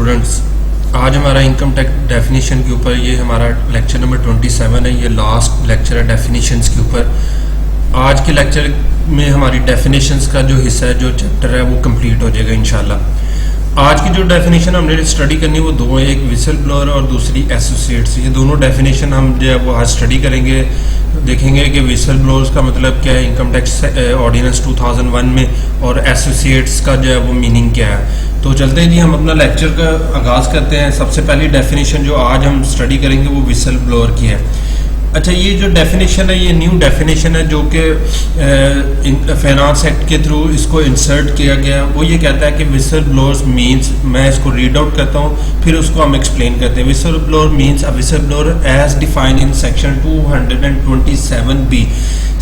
Students, आज हमारा income tax definition के ऊपर ये हमारा लेक्चर नंबर 27 है। ये लास्ट लेक्चर है डेफिनेशंस के ऊपर। आज के लेक्चर में हमारी डेफिनेशंस का जो हिस्सा है, जो चैप्टर है, वो कंप्लीट हो जाएगा इंशाल्लाह। आज की जो डेफिनेशन हमने स्टडी करनी है वो दो है, एक विसल ब्लोअर और दूसरी एसोसिएट्स। ये दोनों डेफिनेशन हम जो है वो आज स्टडी करेंगे, देखेंगे कि विसल ब्लोअर्स का मतलब क्या है इनकम टैक्स ऑर्डिनेंस 2001 में, और एसोसिएट्स का जो है वो मीनिंग क्या है। तो चलते हैं जी, हम अपना लेक्चर का आगाज़ करते हैं। सबसे पहली डेफिनेशन जो आज हम स्टडी करेंगे वो विसल ब्लोअर की है। अच्छा, ये जो डेफिनेशन है ये न्यू डेफिनेशन है जो कि फाइनेंस एक्ट के थ्रू इसको इंसर्ट किया गया। वो ये कहता है कि विसल ब्लोअर्स मीन्स, मैं इसको रीड आउट करता हूँ फिर उसको हम एक्सप्लेन करते हैं। Whistle blower means a whistle blower as defined in section 227B।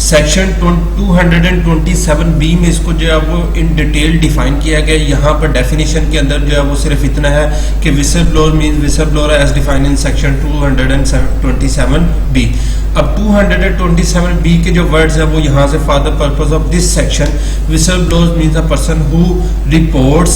Section 227B में इसको जो है वो इन डिटेल डिफाइन किया गया। यहाँ पर डेफिनेशन के अंदर जो है वो सिर्फ इतना है कि whistle blower means whistle blower as defined in section 227B। अब 227B के जो वर्ड्स हैं वो यहाँ से for the purpose of this section whistle blower means a person who reports,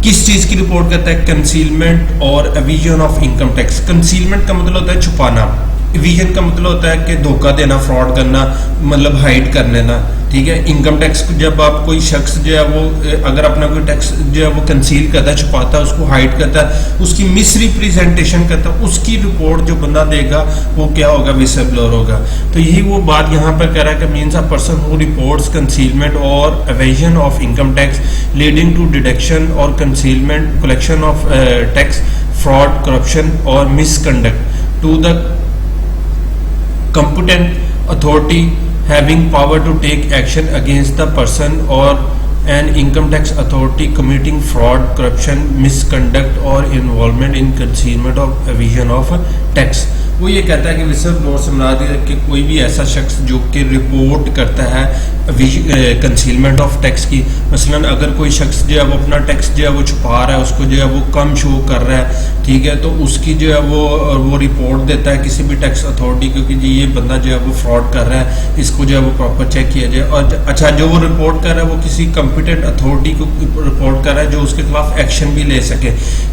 किस चीज़ की रिपोर्ट करता है? कंसीलमेंट और Avision of income tax. Concealment का मतलब होता है छुपाना, एविजन का मतलब होता है कि धोखा देना, फ्रॉड करना, मतलब हाइड कर लेना। ठीक है, इनकम टैक्स जब आप कोई शख्स जो है वो अगर अपना कोई टैक्स जो है वो कंसील करता है, छुपाता है, उसको हाइड करता है, उसकी मिस रिप्रेजेंटेशन करता है, उसकी रिपोर्ट जो बंदा देगा वो क्या होगा? विसल ब्लोअर होगा। तो यही वो बात यहाँ पर कह रहा है कि means a person who reports concealment और evasion of income tax leading to deduction और concealment, collection of tax, fraud, corruption और misconduct to the competent authority having power to take action against the person or an income tax authority committing fraud, corruption, misconduct or involvement in concealment of evasion of tax। वो ये कहता है कि whistle blower से मुराद है कि कोई भी ऐसा शख्स जो कि रिपोर्ट करता है कंसीलमेंट ऑफ टैक्स की। मसलन अगर कोई शख्स जो है वो अपना टैक्स जो है वो छुपा रहा है, उसको जो है वो कम शो कर रहा है, ठीक है, तो उसकी जो है वो रिपोर्ट देता है किसी भी टैक्स अथॉरिटी को कि जी ये बंदा जो है वो फ्रॉड कर रहा है, इसको जो है वो प्रॉपर चेक किया जाए। और अच्छा, जो वो रिपोर्ट कर रहा है वो किसी कॉम्पिटेंट अथॉरिटी को रिपोर्ट कर रहा है जो उसके खिलाफ एक्शन भी ले सके।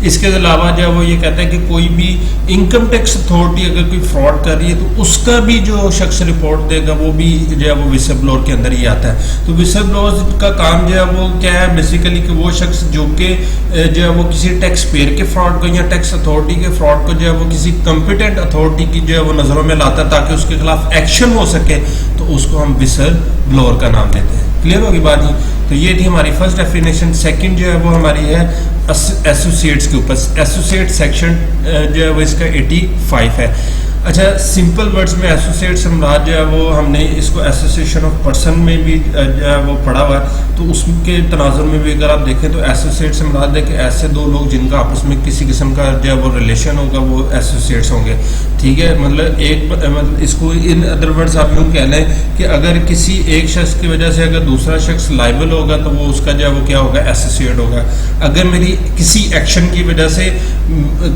इसके अलावा जो है वो ये कहता है कि कोई भी इनकम टैक्स अथॉरिटी अगर कोई फ्रॉड कर रही है तो उसका भी जो शख्स रिपोर्ट देगा वो भी जो है वो विसल ब्लोअर के अंदर ही आता है। तो विसल ब्लोअर का काम जो है वो क्या है? बेसिकली कि वो शख्स जो कि जो है वो किसी टैक्स पेयर के फ्रॉड को या टैक्स अथॉरिटी के फ्रॉड को जो है वो किसी कॉम्पिटेंट अथॉरिटी की जो है वो नजरों में लाता है ताकि उसके खिलाफ एक्शन हो सके, तो उसको हम विसल ब्लोअर का नाम देते हैं। क्लियर होगी बात ही? तो ये थी हमारी फर्स्ट डेफिनेशन। सेकंड जो है वो हमारी है एसोसिएट्स के ऊपर। एसोसिएट सेक्शन जो है वो इसका 85 है। अच्छा, सिंपल वर्ड्स में एसोसिएट से मुराद जो है वो हमने इसको एसोसिएशन ऑफ पर्सन में भी जो है वो पढ़ा हुआ है, तो उसके तनाजुर में भी अगर आप देखें तो एसोसिएट से मुराद है कि ऐसे दो लोग जिनका आपस में किसी किस्म का जो है वो रिलेशन होगा वो एसोसिएट्स होंगे। ठीक है, मतलब एक मतलब इसको इन अदर वर्ड्स आप यूँ कह लें कि अगर किसी एक शख्स की वजह से अगर दूसरा शख्स लाइबल होगा तो वो उसका जो है वो क्या होगा? एसोसिएट होगा। अगर मेरी किसी एक्शन की वजह से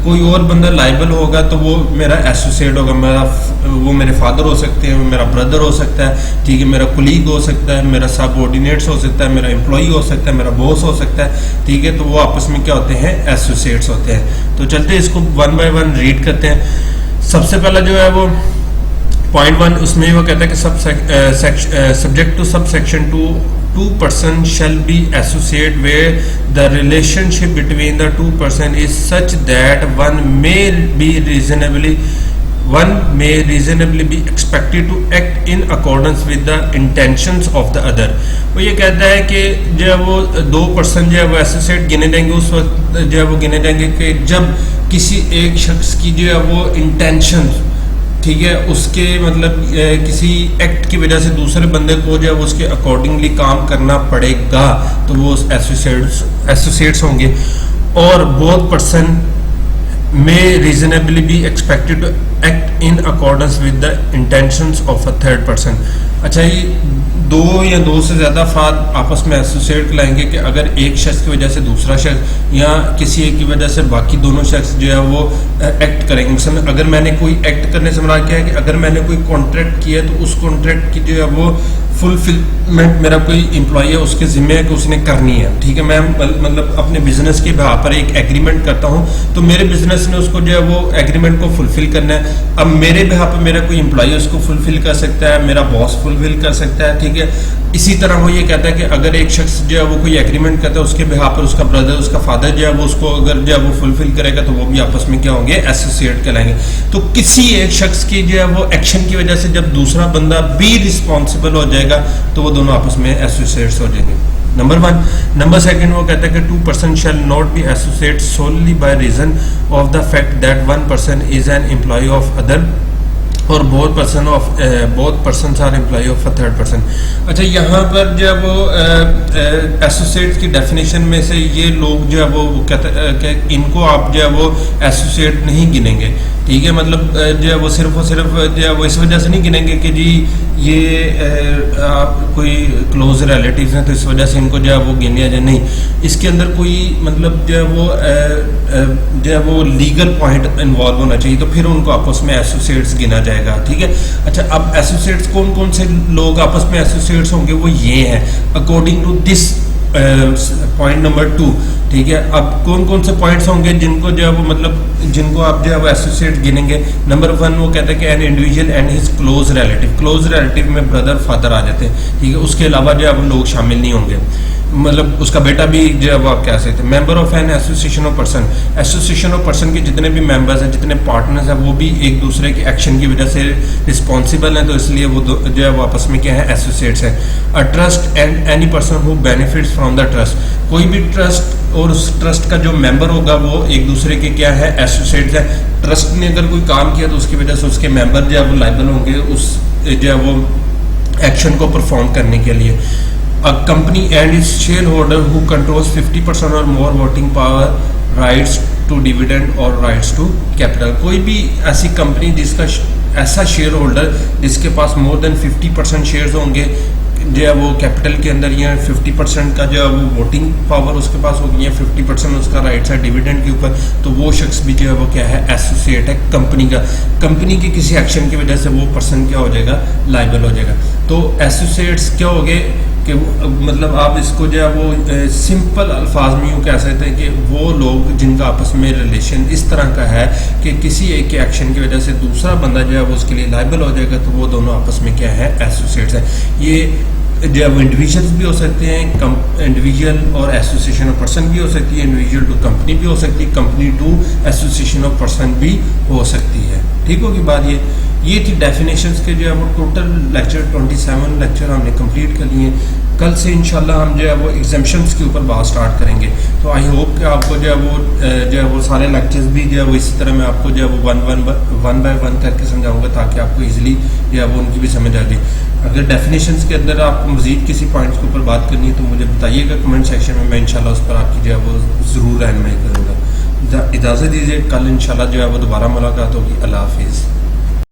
कोई और बंदा लाइबल होगा तो वो मेरा एसोसिएट होगा। वो मेरे फादर हो सकते हैं, मेरा ब्रदर हो सकता है, ठीक है, मेरा कुलीग हो सकता है, मेरा सबऑर्डिनेट्स हो सकता है, मेरा एम्प्लॉई हो सकता है, मेरा बॉस हो सकता है, ठीक है। तो वो आपस में क्या होते हैं? एसोसिएट्स होते हैं। तो चलते इसको वन बाय वन रीड करते हैं। सबसे पहला जो है वो पॉइंट 1, उसमें वो कहता है कि subject to sub section 2 person shall be associate where the relationship between the two person is such that one may reasonably be expected to act in accordance with the intentions of the other। वो ये कहता है कि जो है वो दो person जो है वो एसोसिएट गिने जाएंगे उस वक्त जो है वो गिने जाएंगे कि जब किसी एक शख्स की जो है वो इंटेंशन, ठीक है, उसके मतलब किसी एक्ट की वजह से दूसरे बंदे को जो है वो उसके अकॉर्डिंगली काम करना पड़ेगा, तो वो एसोसिएट्स होंगे। और both person may reasonably be expected to act in accordance with the intentions of a third person. अच्छा, ये दो या दो से ज़्यादा अफराद आपस में एसोसिएट लाएंगे कि अगर एक शख्स की वजह से दूसरा शख्स या किसी एक की वजह से बाकी दोनों शख्स जो है वो एक्ट करेंगे। मिसाल अगर मैंने कोई एक्ट करने से मना किया है कि अगर मैंने कोई कॉन्ट्रैक्ट किया है तो उस कॉन्ट्रैक्ट की जो है वो फुलफिलमेंट मेरा कोई एम्प्लॉय है उसके जिम्मे है कि उसने करनी है, ठीक है। मैं मतलब अपने बिजनेस के बिहार पर एक एग्रीमेंट करता हूं, तो मेरे बिजनेस ने उसको जो है वो एग्रीमेंट को फुलफिल करना है। अब मेरे बिहार पर मेरा कोई एम्प्लॉय उसको फुलफिल कर सकता है, मेरा बॉस फुलफिल कर सकता है, ठीक है। इसी तरह वो ये कहता है कि अगर एक शख्स जो है वो कोई एग्रीमेंट करता है, उसके बिहार पर उसका ब्रदर, उसका फादर जो है वो उसको अगर जो है वो फुलफिल करेगा, तो वो भी आपस में क्या होंगे, एसोसिएट कहलाएंगे। तो किसी एक शख्स की जो है वो एक्शन की वजह से जब दूसरा बंदा भी रिस्पॉन्सिबल हो जाएगा, तो वो दोनों आपस में एसोसिएट्स हो जाएंगे। नंबर 1। नंबर 2 वो कहता है कि 2 person shall not be associated solely by reason of the fact that 1 person is an employee of other और both persons are employee of a third person। अच्छा, यहाँ पर जो है वो एसोसिएट्स की डेफिनेशन में से ये लोग जो है वो कहते हैं कि इनको आप जो है वो एसोसिएट नहीं गिनेंगे, ठीक है। मतलब जो है वो सिर्फ और सिर्फ जो है वो इस वजह से नहीं गिनेंगे कि जी ये आप कोई क्लोज रिलेटिव्स हैं तो इस वजह से इनको जो है वो गिने जाए, नहीं। इसके अंदर कोई मतलब जो है वो लीगल पॉइंट इन्वॉल्व होना चाहिए, तो फिर उनको आपस में एसोसिएट्स गिना जाएगा, ठीक है। अच्छा, अब एसोसिएट्स कौन कौन से लोग आपस में एसोसिएट्स होंगे, वो ये हैं according to this point number 2, ठीक है। अब कौन कौन से पॉइंट्स होंगे जिनको जो है वो मतलब जिनको आप जो है वो एसोसिएट गिनेंगे। नंबर 1 वो कहते हैं कि an individual and his close relative में ब्रदर फादर आ जाते हैं, ठीक है। उसके अलावा जो है वो लोग शामिल नहीं होंगे, मतलब उसका बेटा भी जो है वो आप कह सकते हैं। Member of an association of person के जितने भी मेंबर्स हैं, जितने पार्टनर्स हैं, वो भी एक दूसरे के एक्शन की वजह से रिस्पॉन्सिबल हैं, तो इसलिए वो जो है वो आपस में क्या है, एसोसिएट्स हैं। A trust and any person who benefits from the trust, कोई भी ट्रस्ट और उस ट्रस्ट का जो मेंबर होगा वो एक दूसरे के क्या है, एसोसिएट्स है। ट्रस्ट ने अगर कोई काम किया तो उसकी वजह से उसके मेंबर जो है वो लायबल होंगे उस जो है वो एक्शन को परफॉर्म करने के लिए। A company and its shareholder who controls 50% or more voting power, rights to dividend or rights to capital। कोई भी ऐसी कंपनी जिसका ऐसा शेयर होल्डर जिसके पास मोर देन 50% शेयर्स होंगे जो है वो कैपिटल के अंदर, या 50% का जो है वो वोटिंग पावर उसके पास होगी, या 50% उसका राइट्स है डिविडेंड के ऊपर, तो वो शख्स भी जो है वो क्या है, एसोसिएट है कंपनी का। कंपनी के किसी एक्शन की वजह से वो पर्सन क्या हो जाएगा, लायबल हो जाएगा। तो एसोसिएट्स क्या हो गए कि मतलब आप इसको जो है वो सिंपल अल्फाज में यूँ कह सकते हैं कि वो लोग जिनका आपस में रिलेशन इस तरह का है कि किसी एक के एक्शन की वजह से दूसरा बंदा जो है वो उसके लिए लायबल हो जाएगा, तो वो दोनों आपस में क्या है, एसोसिएट्स हैं। ये जो है वो इंडिविजुअल्स भी हो सकते हैं, इंडिविजुअल और एसोसिएशन ऑफ पर्सन भी हो सकती है, इंडिविजुअल टू कंपनी भी हो सकती है, company to association of person भी हो सकती है, ठीक होगी बात। ये थी डेफिनेशंस के जो है वो टोटल लेक्चर 27 लेक्चर हमने कंप्लीट कर लिए। कल से इंशाल्लाह हम जो है वो एग्जाम्पशंस के ऊपर बात स्टार्ट करेंगे। तो आई होप कि आपको जो है वो सारे लेक्चर्स भी जो है वो इसी तरह मैं आपको जो है वो वन बाय वन करके समझाऊंगा, ताकि आपको इजीली जो है वो उनकी भी समझ आ जाए। अगर डेफिनेशंस के अंदर आपको मजीद किसी पॉइंट्स के ऊपर बात करनी है तो मुझे बताइएगा कमेंट सेक्शन में, मैं इंशाल्लाह उस पर आपकी जो है वो ज़रूर रहनुमाई करूँगा। इजाज़त दीजिए, कल इंशाल्लाह जो है वो दोबारा मुलाकात होगी। अल्लाह हाफिज़।